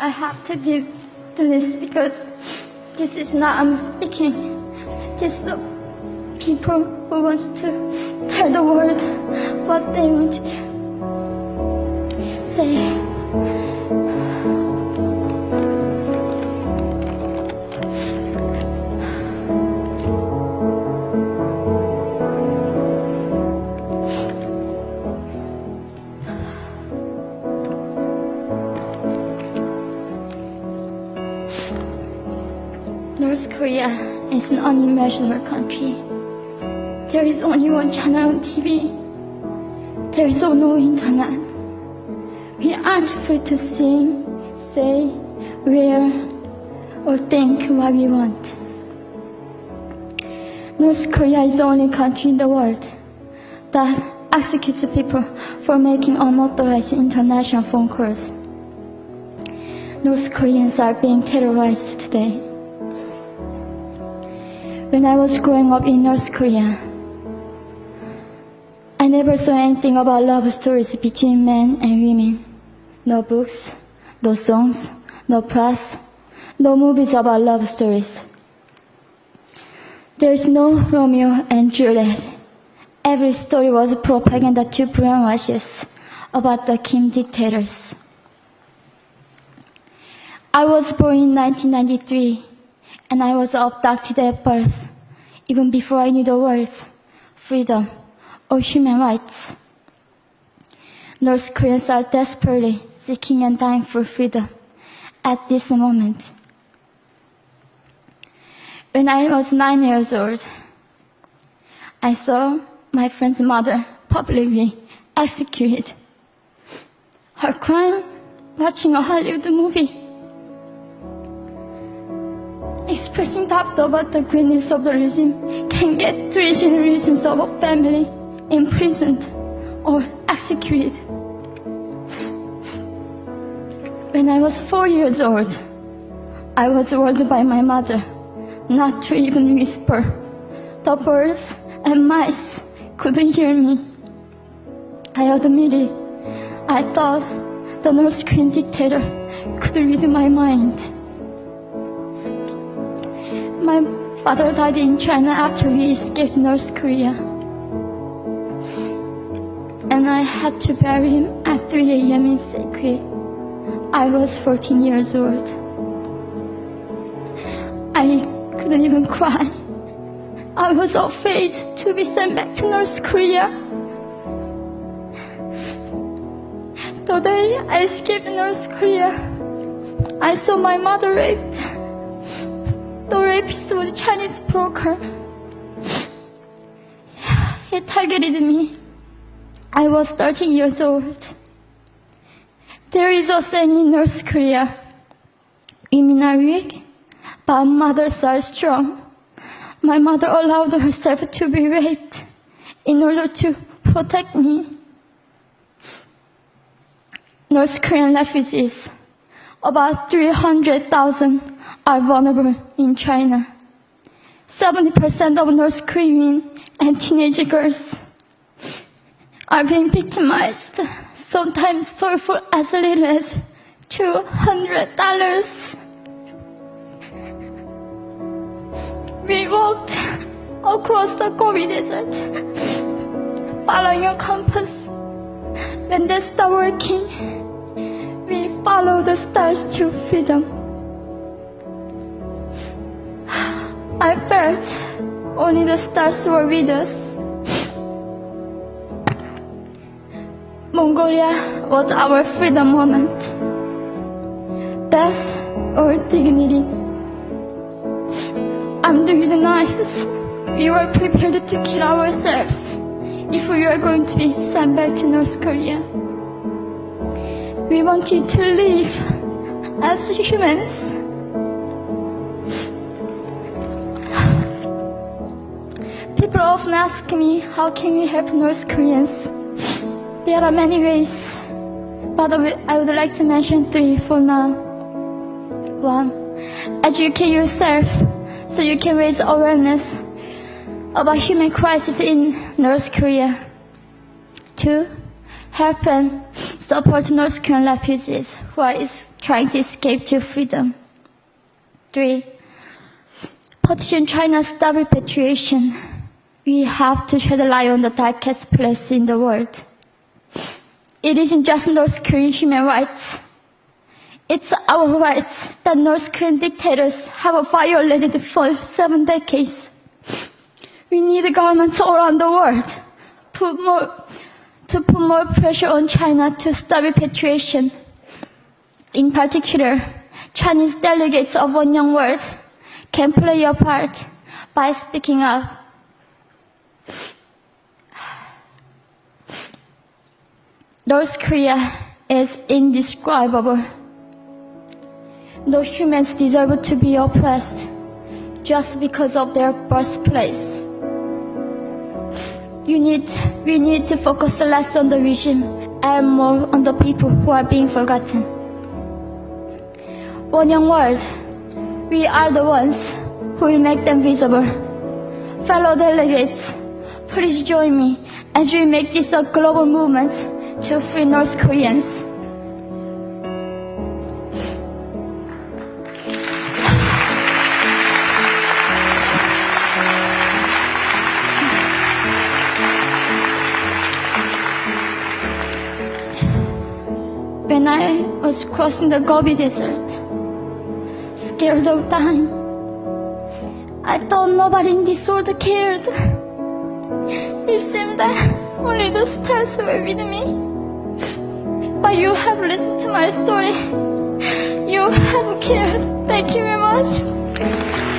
I have to do this because this is not I'm speaking. This is the people who want to tell the world what they want to say. North Korea is an unimaginable country. There is only one channel on TV. There is no internet. We aren't free to sing, say, wear, or think what we want. North Korea is the only country in the world that executes people for making unauthorized international phone calls. North Koreans are being terrorized today. When I was growing up in North Korea, I never saw anything about love stories between men and women. No books, no songs, no press, no movies about love stories. There is no Romeo and Juliet. Every story was propaganda to brainwash us about the Kim dictators. I was born in 1993. And I was abducted at birth, even before I knew the words freedom or human rights. North Koreans are desperately seeking and dying for freedom at this moment. When I was 9 years old, I saw my friend's mother publicly executed. Her crime, watching a Hollywood movie. Expressing doubt about the greatness of the regime can get 3 generations of a family imprisoned or executed. When I was 4 years old, I was warned by my mother not to even whisper. The birds and mice couldn't hear me. I admitted I thought the North Korean dictator could read my mind. My father died in China after we escaped North Korea. And I had to bury him at 3 a.m. in Secret. I was 14 years old. I couldn't even cry. I was afraid to be sent back to North Korea. The day I escaped North Korea, I saw my mother raped. The rapist was a Chinese broker. He targeted me. I was 13 years old. There is a saying in North Korea, women are weak, but mothers are strong. My mother allowed herself to be raped in order to protect me. North Korean refugees, about 300,000, are vulnerable in China. 70% of North Korean and teenage girls are being victimized, sometimes sold for as little as $200. We walked across the Gobi Desert, following a compass. When they stopped working, we followed the stars to freedom. I felt only the stars were with us. Mongolia was our freedom moment. Death or dignity. Armed with knives, we were prepared to kill ourselves if we were going to be sent back to North Korea. We wanted to live as humans. People often ask me, how can we help North Koreans? There are many ways, but I would like to mention 3 for now. 1. Educate yourself so you can raise awareness about human crisis in North Korea. 2. Help and support North Korean refugees who are trying to escape to freedom. 3. Petition China's stop repatriation. We have to shed a light on the darkest place in the world. It isn't just North Korean human rights. It's our rights that North Korean dictators have violated for 7 decades. We need governments all around the world to put more pressure on China to stop repatriation. In particular, Chinese delegates of One Young World can play a part by speaking up. North Korea is indescribable. No humans deserve to be oppressed just because of their birthplace. We need to focus less on the regime and more on the people who are being forgotten. One Young World, we are the ones who will make them visible. Fellow delegates, please join me as we make this a global movement to free North Koreans. When I was crossing the Gobi Desert, scared of dying, I thought nobody in this world cared. It seemed that only the stars were with me. But you have listened to my story. You have cared. Thank you very much.